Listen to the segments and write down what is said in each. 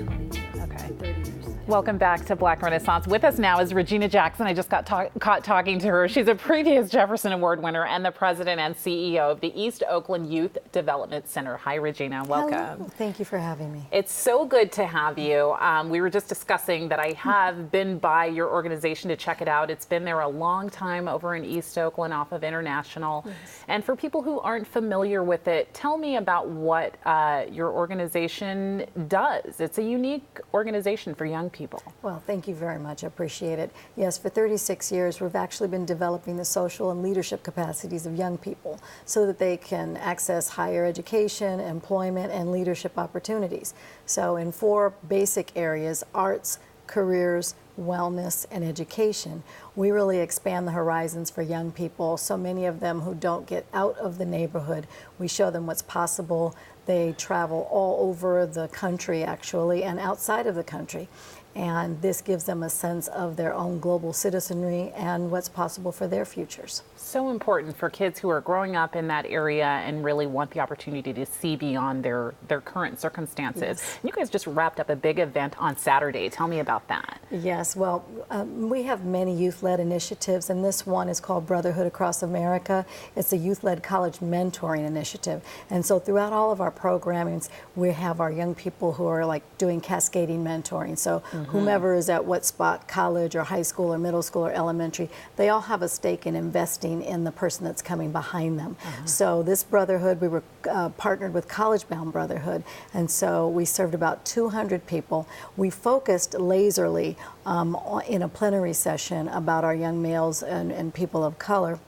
approximately Okay. 30 years. Welcome back to Black Renaissance. With us now is Regina Jackson. I just got caught talking to her. She's a previous Jefferson Award winner and the president and CEO of the East Oakland Youth Development Center. Hi, Regina. Welcome. Hello. Thank you for having me. It's so good to have you. We were just discussing that I have been by your organization to check it out. It's been there a long time over in East Oakland off of International. Yes. And for people who aren't familiar with it, tell me about what your organization does. It's a unique organization for young people. Well, thank you very much. I appreciate it. Yes, for 36 years, we've actually been developing the social and leadership capacities of young people so that they can access higher education, employment, and leadership opportunities. So in 4 basic areas: arts, careers, wellness, and education. We really expand the horizons for young people, so many of them who don't get out of the neighborhood. We show them what's possible. They travel all over the country, actually, and outside of the country. And this gives them a sense of their own global citizenry and what's possible for their futures. So important for kids who are growing up in that area and really want the opportunity to see beyond their current circumstances. Yes. You guys just wrapped up a big event on Saturday. Tell me about that. Yes, well, we have many youth-led initiatives, and this one is called Brotherhood Across America. It's a youth-led college mentoring initiative. And so throughout all of our programmings, we have our young people who are like doing cascading mentoring. So whomever is at what spot, college or high school or middle school or elementary, they all have a stake in investing in the person that's coming behind them. So this brotherhood, we were partnered with College Bound Brotherhood, and so we served about 200 people. We focused laserly in a plenary session about our young males and people of color,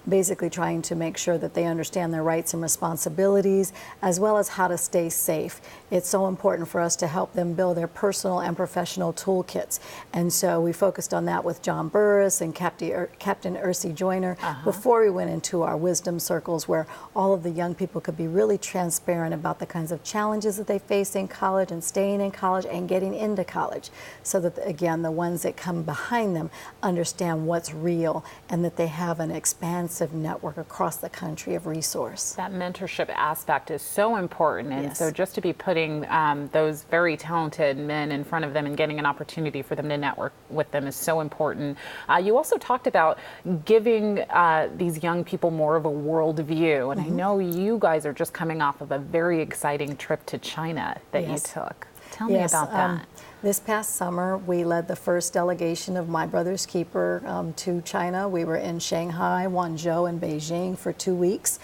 basically trying to make sure that they understand their rights and responsibilities, as well as how to stay safe. It's so important for us to help them build their personal and professional toolkits. And so we focused on that with John Burris and Captain Ursi Joyner before we went into our wisdom circles, where all of the young people could be really transparent about the kinds of challenges that they face in college and staying in college and getting into college, so that, again, the ones that come behind them understand what's real and that they have an expansive network across the country of resource. That mentorship aspect is so important, and Yes. so just to be putting those very talented men in front of them and getting an opportunity for them to network with them is so important. You also talked about giving these young people more of a world view, and I know you guys are just coming off of a very exciting trip to China that you took. Tell me about that. This past summer, we led the first delegation of My Brother's Keeper to China. We were in Shanghai, Guangzhou, and Beijing for 2 weeks.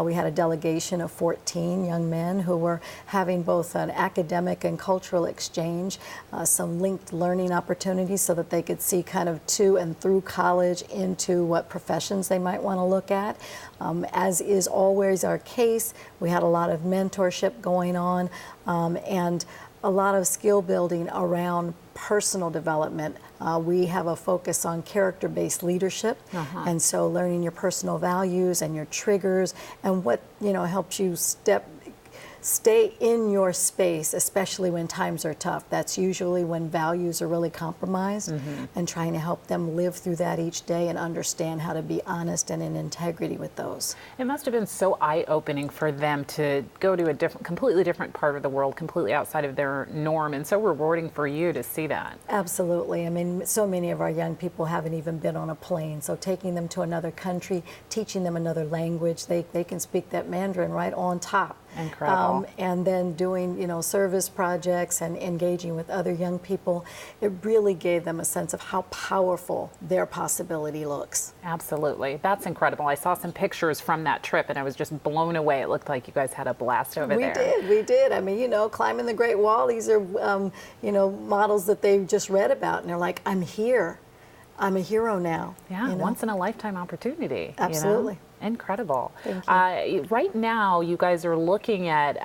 We had a delegation of 14 young men who were having both an academic and cultural exchange, some linked learning opportunities so that they could see kind of to and through college into what professions they might want to look at. As is always our case, we had a lot of mentorship going on, and a lot of skill building around personal development. We have a focus on character-based leadership, and so learning your personal values and your triggers and what helps you stay in your space, especially when times are tough. That's usually when values are really compromised, and trying to help them live through that each day and understand how to be honest and in integrity with those. It must have been so eye-opening for them to go to a completely different part of the world, completely outside of their norm, and so rewarding for you to see that. Absolutely. I mean, so many of our young people haven't even been on a plane, so taking them to another country, teaching them another language, they can speak that Mandarin right on top. Incredible. And then doing, service projects and engaging with other young people, it really gave them a sense of how powerful their possibility looks. Absolutely. That's incredible. I saw some pictures from that trip and I was just blown away. It looked like you guys had a blast over there. We did. I mean, climbing the Great Wall, these are, models that they've just read about, and they're like, I'm here. I'm a hero now. Yeah, once in a lifetime opportunity. Absolutely. Incredible. Thank you. Right now, you guys are looking at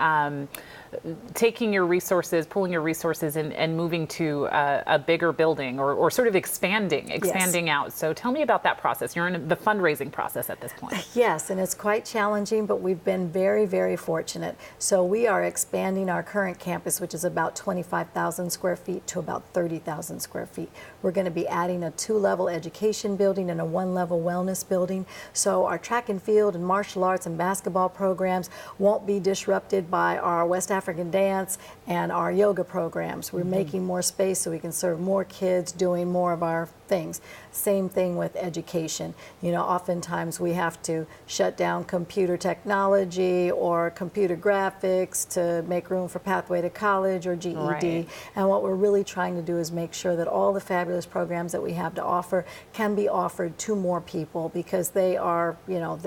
taking your resources, pulling your resources and moving to a bigger building or sort of expanding out. So tell me about that process. You're in the fundraising process at this point. Yes, and it's quite challenging, but we've been very, very fortunate. So we are expanding our current campus, which is about 25,000 square feet, to about 30,000 square feet. We're going to be adding a 2-level education building and a 1-level wellness building. So our track and field and martial arts and basketball programs won't be disrupted by our West African African dance and our yoga programs. We're making more space so we can serve more kids doing more of our things. Same thing with education. You know, oftentimes we have to shut down computer technology or computer graphics to make room for Pathway to College or GED. Right. And what we're really trying to do is make sure that all the fabulous programs that we have to offer can be offered to more people, because they are, you know,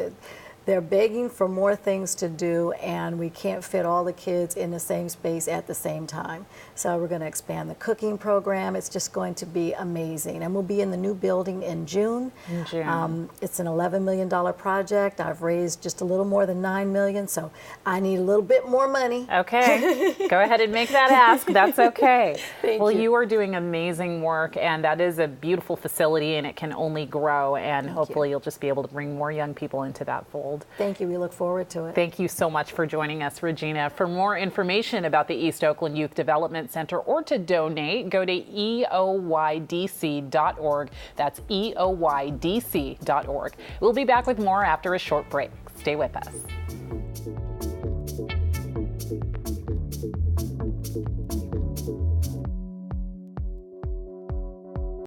they're begging for more things to do, and we can't fit all the kids in the same space at the same time. So we're going to expand the cooking program. It's just going to be amazing. And we'll be in the new building in June. In June. It's an $11 million project. I've raised just a little more than $9 million, so I need a little bit more money. Okay, go ahead and make that ask. That's okay. Thank well, you. you are doing amazing work, and that is a beautiful facility, and it can only grow, and hopefully you'll just be able to bring more young people into that fold. Thank you. We look forward to it. Thank you so much for joining us, Regina. For more information about the East Oakland Youth Development Center or to donate, go to eoydc.org. That's eoydc.org. We'll be back with more after a short break. Stay with us.